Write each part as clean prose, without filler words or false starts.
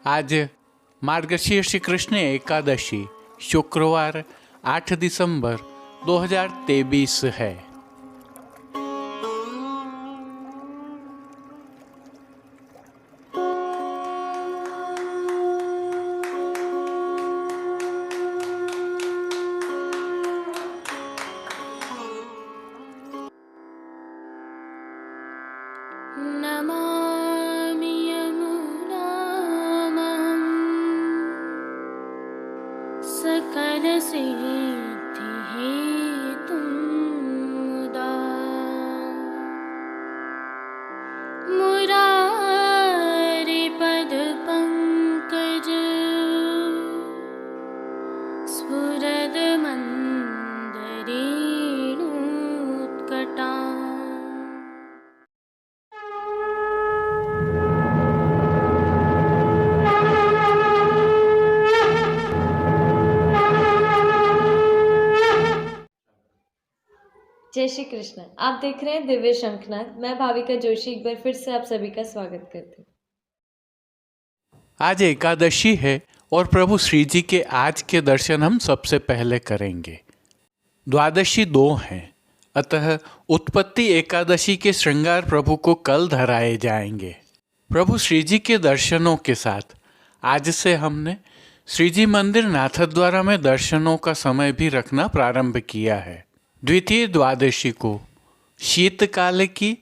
आज मार्गशीर्ष कृष्ण एकादशी शुक्रवार 8 दिसंबर 2023 है। नमामि यमुनामहं सकलसिद्धिहेतुं मुदा मुरारिपदपङ्कज स्फुरदमन्दरेणुत्कटा। जय श्री कृष्ण। आप देख रहे हैं दिव्य शंखनाद। मैं भाविका जोशी एक बार फिर से आप सभी का स्वागत करती हूँ। आज एकादशी है और प्रभु श्री जी के आज के दर्शन हम सबसे पहले करेंगे। द्वादशी 2 हैं, अतः उत्पत्ति एकादशी के श्रृंगार प्रभु को कल धराए जाएंगे। प्रभु श्री जी के दर्शनों के साथ आज से हमने श्री जी मंदिर नाथद्वारा में दर्शनों का समय भी रखना प्रारंभ किया है। द्वितीय द्वादशी को शीतकाल की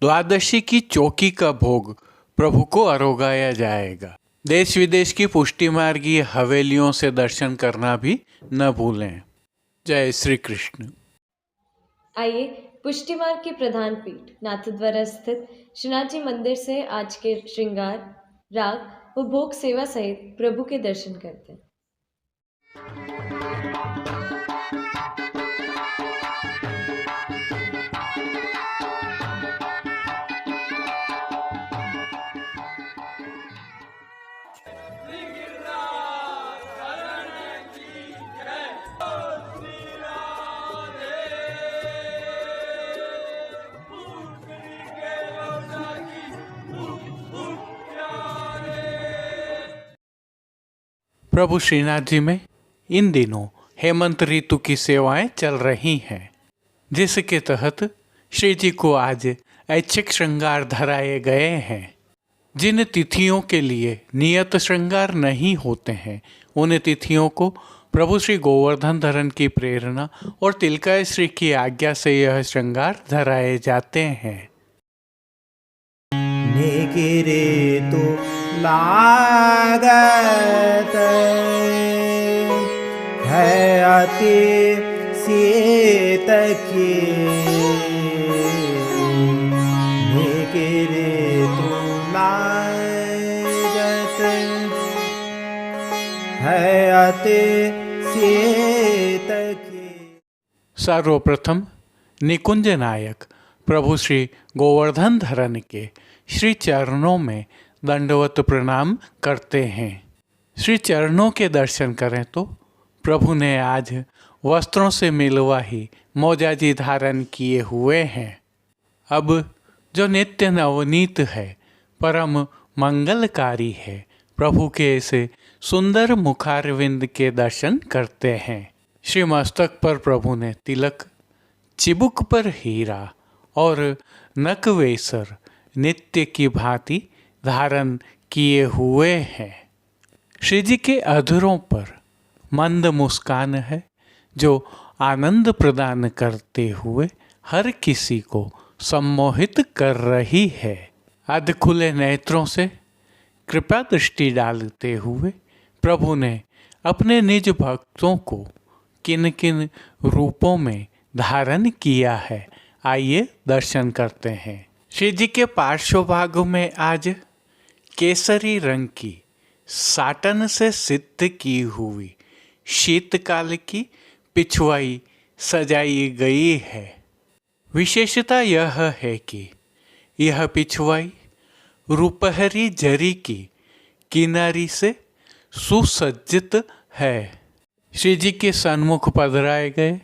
द्वादशी की चौकी का भोग प्रभु को आरोगाया जाएगा। देश विदेश की पुष्टि मार्गीय हवेलियों से दर्शन करना भी न भूलें। जय श्री कृष्ण। आइए पुष्टि मार्ग की प्रधान पीठ नाथद्वारा स्थित श्रीनाथ जी मंदिर से आज के श्रृंगार, राग व भोग सेवा सहित प्रभु के दर्शन करते हैं। प्रभु श्रीनाथ जी में इन दिनों हेमंत ऋतु की सेवाएं चल रही हैं, जिसके तहत श्री जी को आज ऐच्छिक श्रृंगार धराए गए हैं। जिन तिथियों के लिए नियत श्रृंगार नहीं होते हैं, उन तिथियों को प्रभु श्री गोवर्धन धरन की प्रेरणा और तिलकाय श्री की आज्ञा से यह श्रृंगार धराए जाते हैं। निगिरे तो लागत है अति शीत की, निगिरे तो लागत है अति शीत की। सर्वप्रथम निकुंज नायक प्रभु श्री गोवर्धन धरन के श्री चरणों में दंडवत प्रणाम करते हैं। श्री चरणों के दर्शन करें तो प्रभु ने आज वस्त्रों से मिलवाही मोजाजी धारण किए हुए हैं। अब जो नित्य नवनीत है, परम मंगलकारी है, प्रभु के ऐसे सुंदर मुखारविंद के दर्शन करते हैं। श्री मस्तक पर प्रभु ने तिलक, चिबुक पर हीरा और नकवेसर नित्य की भांति धारण किए हुए हैं। श्री जी के अधरों पर मंद मुस्कान है, जो आनंद प्रदान करते हुए हर किसी को सम्मोहित कर रही है। अध खुले नेत्रों से कृपा दृष्टि डालते हुए प्रभु ने अपने निज भक्तों को किन किन रूपों में धारण किया है, आइए दर्शन करते हैं। श्री जी के पार्श्व भाग में आज केसरी रंग की साटन से सिद्ध की हुई शीतकाल की पिछवाई सजाई गई है। विशेषता यह है कि यह पिछवाई रुपहरी जरी की किनारी से सुसज्जित है। श्री जी के सन्मुख पधराए गए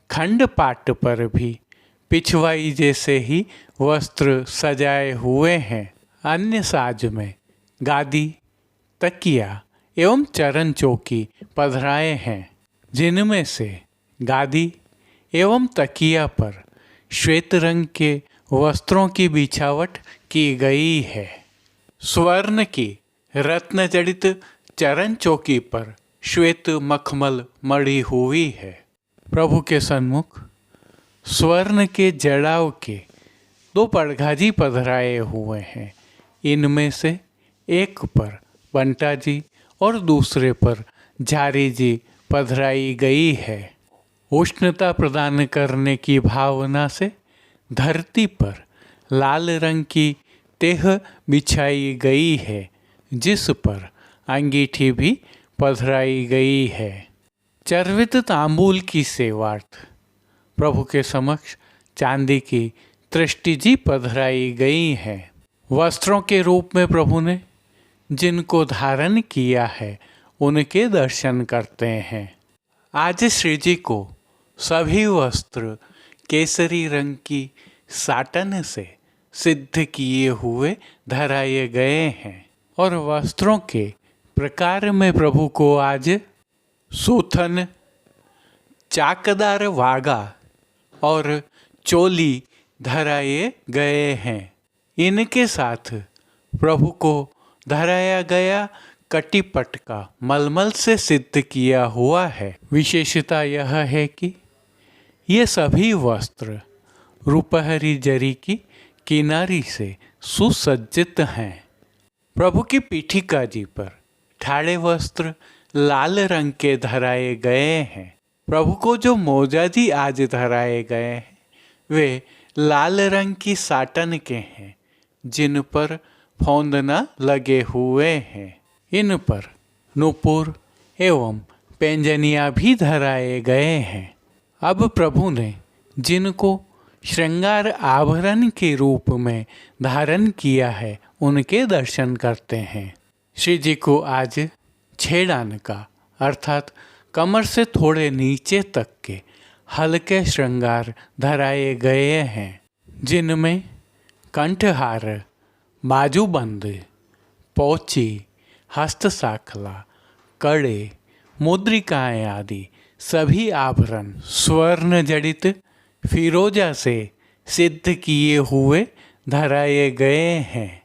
खंड पाट पर भी पिछवाई जैसे ही वस्त्र सजाए हुए हैं। अन्य साज में गादी, तकिया एवं चरण चौकी पधराए हैं, जिनमें से गादी एवं तकिया पर श्वेत रंग के वस्त्रों की बिछावट की गई है। स्वर्ण की रत्न जड़ित चरण चौकी पर श्वेत मखमल मढ़ी हुई है। प्रभु के सन्मुख स्वर्ण के जड़ाव के 2 पड़घाजी पधराए हुए हैं। इनमें से एक पर बंटा जी और दूसरे पर झारी जी पधराई गई है। उष्णता प्रदान करने की भावना से धरती पर लाल रंग की तेह बिछाई गई है, जिस पर अंगीठी भी पधराई गई है। चर्वित तांबूल की सेवार्थ प्रभु के समक्ष चांदी की तृष्टि जी पधराई गई है। वस्त्रों के रूप में प्रभु ने जिनको धारण किया है उनके दर्शन करते हैं। आज श्री जी को सभी वस्त्र केसरी रंग की साटन से सिद्ध किए हुए धराए गए हैं और वस्त्रों के प्रकार में प्रभु को आज सूथन, चाकदार वागा और चोली धराए गए हैं। इनके साथ प्रभु को धराया गया कटिपट का मलमल से सिद्ध किया हुआ है। विशेषता यह है कि ये सभी वस्त्र रुपहरी जरी की किनारी से सुसज्जित हैं। प्रभु की पीठिका जी पर ठाड़े वस्त्र लाल रंग के धराए गए हैं। प्रभु को जो मोजा जी आज धराए गए हैं वे लाल रंग की साटन के हैं, जिन पर फौंदना लगे हुए हैं। इन पर नूपुर एवं पैंजनिया भी धराए गए हैं। अब प्रभु ने जिनको श्रृंगार आभरण के रूप में धारण किया है उनके दर्शन करते हैं। श्री जी को आज छेड़ान का अर्थात कमर से थोड़े नीचे तक के हल्के श्रृंगार धराए गए हैं, जिनमें कंठहार, बाजूबंद, पोची, हस्तसाखला, कड़े, मुद्रिकाएं आदि सभी आभरण स्वर्ण जड़ित फिरोजा से सिद्ध किए हुए धराए गए हैं।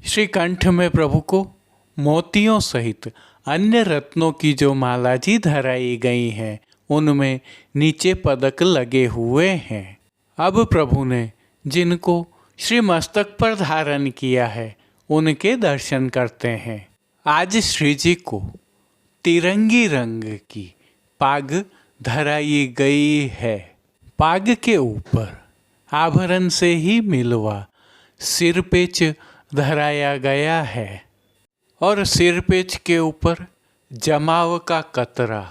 श्री कंठ में प्रभु को मोतियों सहित अन्य रत्नों की जो माला जी धराई गई हैं उनमें नीचे पदक लगे हुए हैं। अब प्रभु ने जिनको श्री मस्तक पर धारण किया है उनके दर्शन करते हैं। आज श्री जी को तिरंगी रंग की पाग धराई गई है। पाग के ऊपर आभरण से ही मिलवा सिरपेच धराया गया है और सिरपेच के ऊपर जमाव का कतरा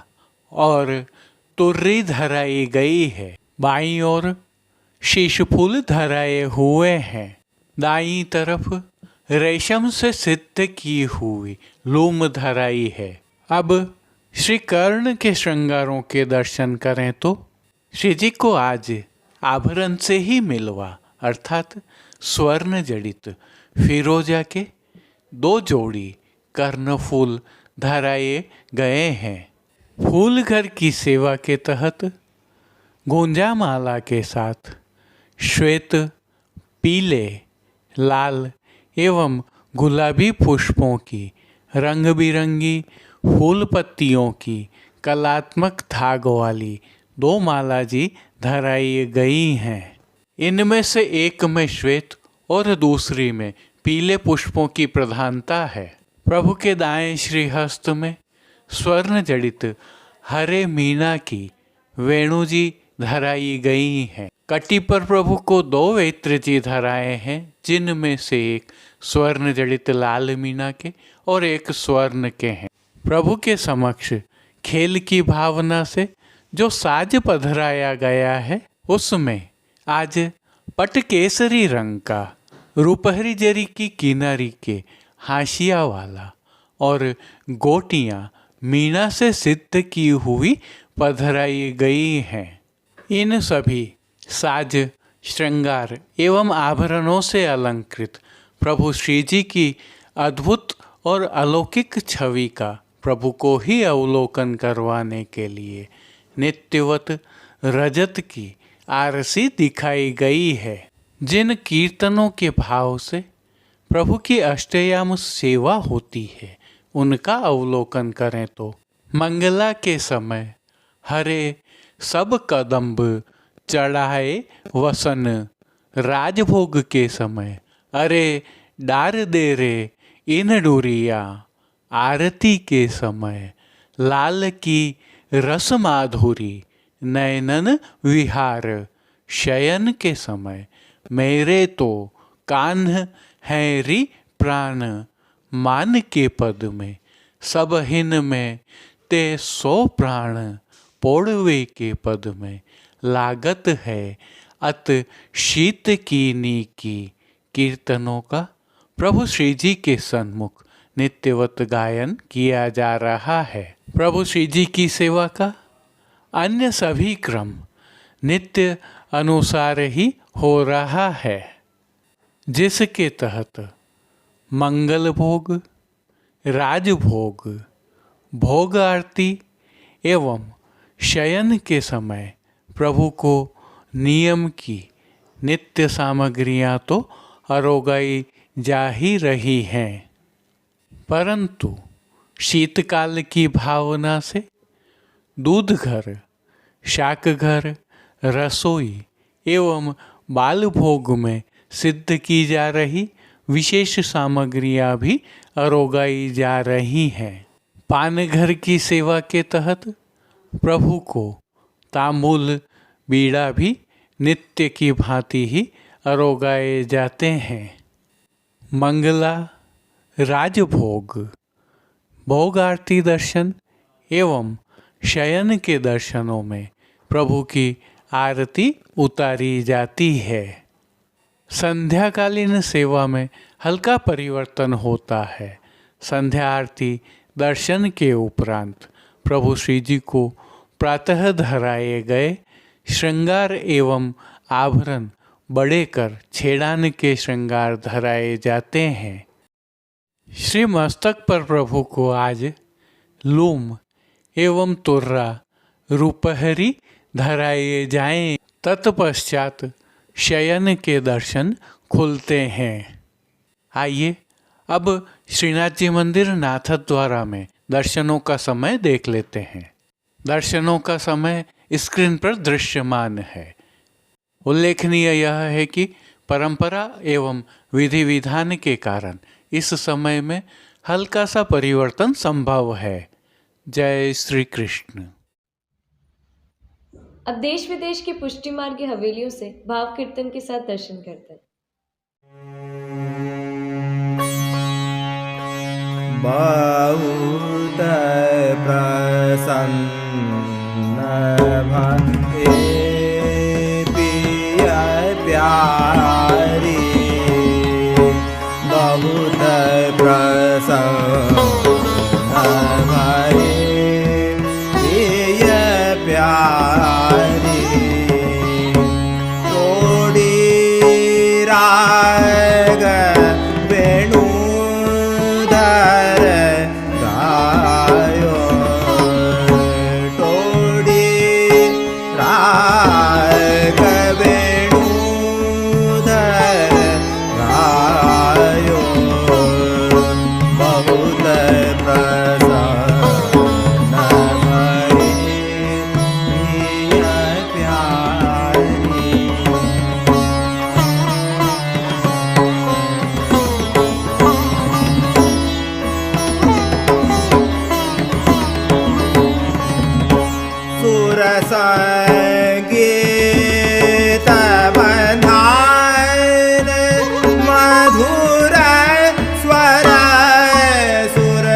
और तुर्री धराई गई है। बाईं ओर शीशफूल धराए हुए हैं। दाईं तरफ रेशम से सिद्ध की हुई लूम धराई है। अब श्री कर्ण के श्रृंगारों के दर्शन करें तो श्री जी को आज आभरण से ही मिलवा अर्थात स्वर्ण जड़ित फिरोजा के 2 जोड़ी कर्णफूल धराए गए हैं। फूल घर की सेवा के तहत गुंजा माला के साथ श्वेत, पीले, लाल एवं गुलाबी पुष्पों की रंग बिरंगी फूल पत्तियों की कलात्मक धाग वाली 2 माला जी धराई गई हैं। इनमें से एक में श्वेत और दूसरी में पीले पुष्पों की प्रधानता है। प्रभु के दाएं श्रीहस्त में स्वर्ण जड़ित हरे मीना की वेणु जी धराई गई हैं। कटी पर प्रभु को 2 वेत्र जी धराए हैं, जिनमें से एक स्वर्ण जड़ित लाल मीना के और एक स्वर्ण के हैं। प्रभु के समक्ष खेल की भावना से जो साज पधराया गया है उसमें आज पटकेसरी रंग का रुपहरी जरी की किनारी के हाशिया वाला और गोटियां मीना से सिद्ध की हुई पधराई गई हैं। इन सभी साज, श्रृंगार एवं आभरणों से अलंकृत प्रभु श्री जी की अद्भुत और अलौकिक छवि का प्रभु को ही अवलोकन करवाने के लिए नित्यवत रजत की आरसी दिखाई गई है। जिन कीर्तनों के भाव से प्रभु की अष्टयाम सेवा होती है उनका अवलोकन करें तो मंगला के समय हरे सब कदम्ब चढ़ाए वसन, राजभोग के समय अरे डार दे रे इन डोरिया, आरती के समय लाल की रस माधुरी नयनन विहार, शयन के समय मेरे तो कान्ह हैं री प्राण, मान के पद में सब हिन में ते 100 प्राण, पोड़वे के पद में लागत है अत शीत कीनी की। कीर्तनों का प्रभु श्री जी के सन्मुख नित्यवत गायन किया जा रहा है। प्रभु श्री जी की सेवा का अन्य सभी क्रम नित्य अनुसार ही हो रहा है, जिसके तहत मंगल भोग, राजभोग, भोग आरती एवं शयन के समय प्रभु को नियम की नित्य सामग्रियां तो अरोगाई जा ही रही हैं, परंतु शीतकाल की भावना से दूध घर, शाक घर, रसोई एवं बाल भोग में सिद्ध की जा रही विशेष सामग्रियां भी अरोगाई जा रही हैं। पान घर की सेवा के तहत प्रभु को तांबूल बीड़ा भी नित्य की भांति ही अरोगाए जाते हैं। मंगला, राजभोग, भोग आरती दर्शन एवं शयन के दर्शनों में प्रभु की आरती उतारी जाती है। संध्याकालीन सेवा में हल्का परिवर्तन होता है। संध्या आरती दर्शन के उपरांत प्रभु श्री जी को प्रातः धराए गए श्रृंगार एवं आभरण बड़े कर छेड़ान के श्रृंगार धराए जाते हैं। श्री मस्तक पर प्रभु को आज लूम एवं तुर्रा रूपहरी धराए जाएं। तत्पश्चात शयन के दर्शन खुलते हैं। आइए अब श्रीनाथ जी मंदिर नाथद्वारा में दर्शनों का समय देख लेते हैं। दर्शनों का समय स्क्रीन पर दृश्यमान है। उल्लेखनीय यह है कि परंपरा एवं विधि विधान के कारण इस समय में हल्का सा परिवर्तन संभव है। जय श्री कृष्ण। अब देश विदेश के पुष्टि मार्ग की हवेलियों से भाव कीर्तन के साथ दर्शन करते हैं। बहुत प्रसन्न भये पिया प्यारी, बहुत प्रसन्न भये पिया प्यारी, तोड़ी राग वेणु संगीत बंधान मधुर स्वर, सुर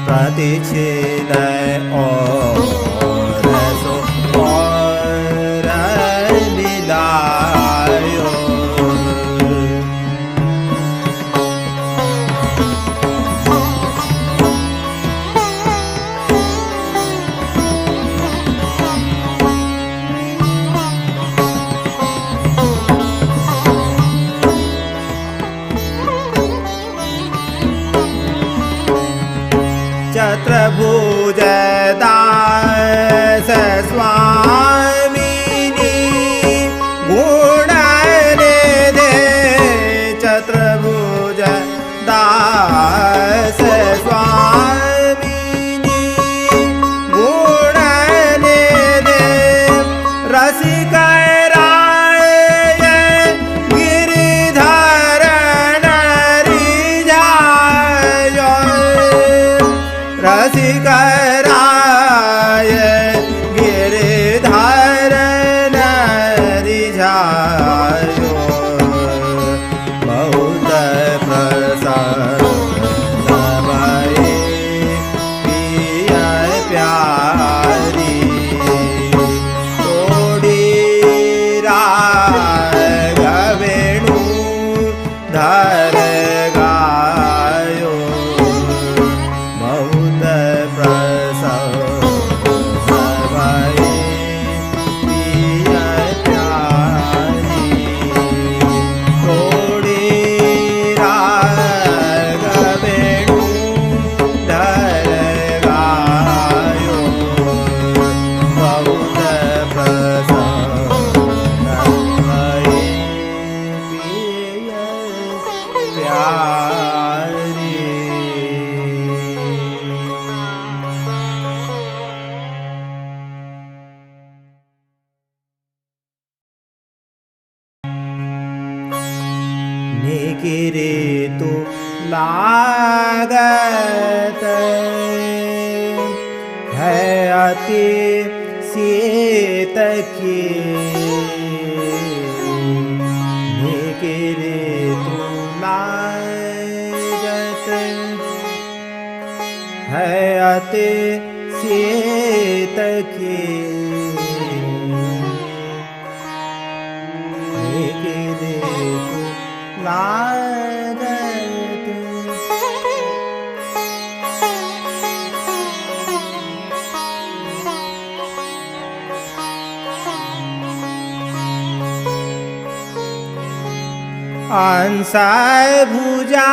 प्रतिच्छिदय और सो और मिलायो। चतुर्भुज दास स्वामिनी गुणनिधे। चतुर्भुज दास स्वामिनी गुणनिधे। रसिक राय गिरिधर नरिझायो। रसिक राय गिरिधर नरिझायो। बहुत प्रसन्न भये पिय प्यारी। तोड़ी रागवेणु धर गायो। बहुत प्रसन्न भये पिय प्यारी। तोड़ी रागवेणु धर गायो। बहुत प्रसन्न भये पिय प्यारी। निकिरे तो लागत है अति सीत की। निकिरे तो लागत है अति सीत की। निकिरे तो लागत अंसाय भुजा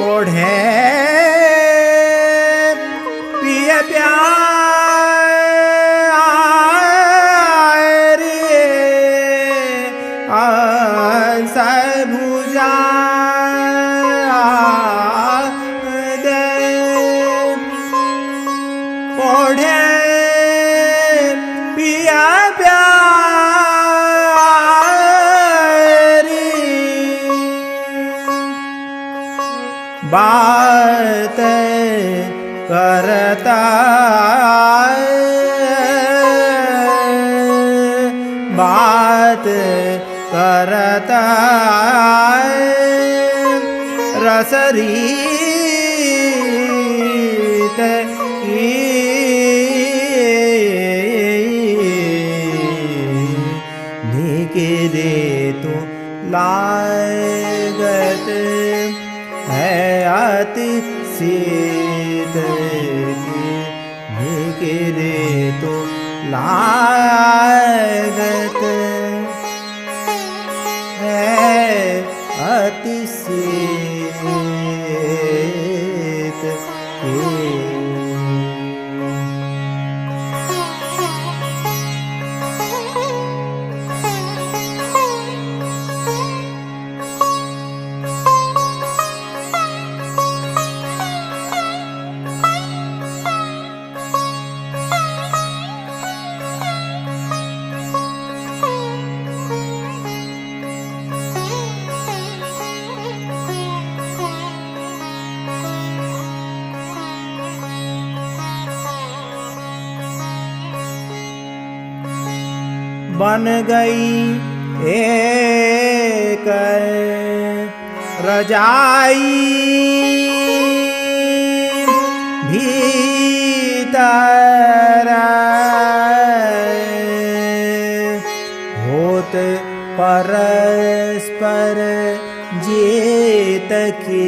ओढ़े पिय प्यारी। अंसाय भुजा ओढ़े पिया प्यारी। बात करता बात करता रसरीत की। निकिरे तो लागत है अति सीत की। निकिरे तो लागत है अति सीत की। बन गई एक रजाई भीतर होत परस्पर जेत के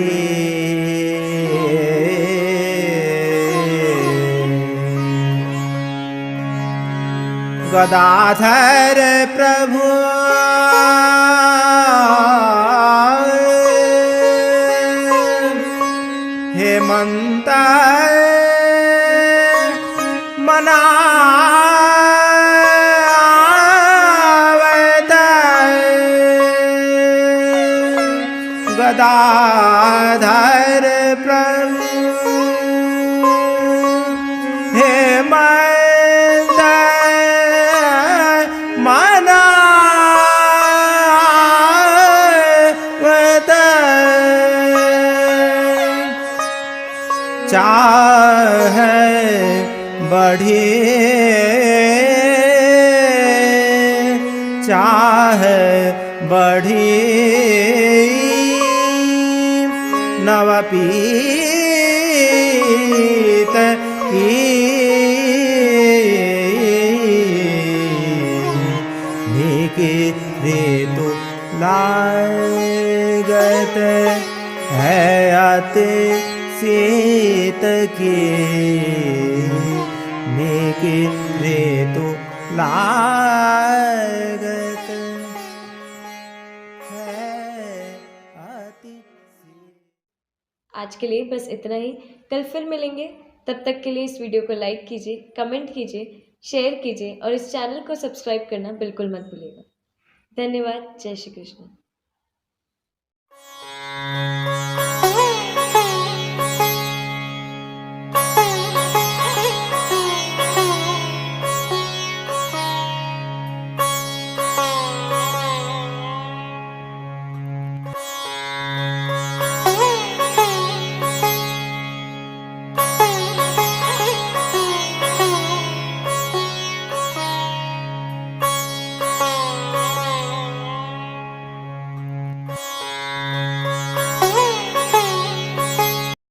गदाधर प्रभु हेमंत मनावत गदाधर प्रभु हेमंत मनावत चाह बढ़े चाह बढ़े नवपीत की नीके रेतु लागत है अति सीत के नीके रेतु लागत है अति आज के लिए बस इतना ही। कल फिर मिलेंगे, तब तक के लिए इस वीडियो को लाइक कीजिए, कमेंट कीजिए, शेयर कीजिए और इस चैनल को सब्सक्राइब करना बिल्कुल मत भूलिएगा। धन्यवाद। जय श्री कृष्ण।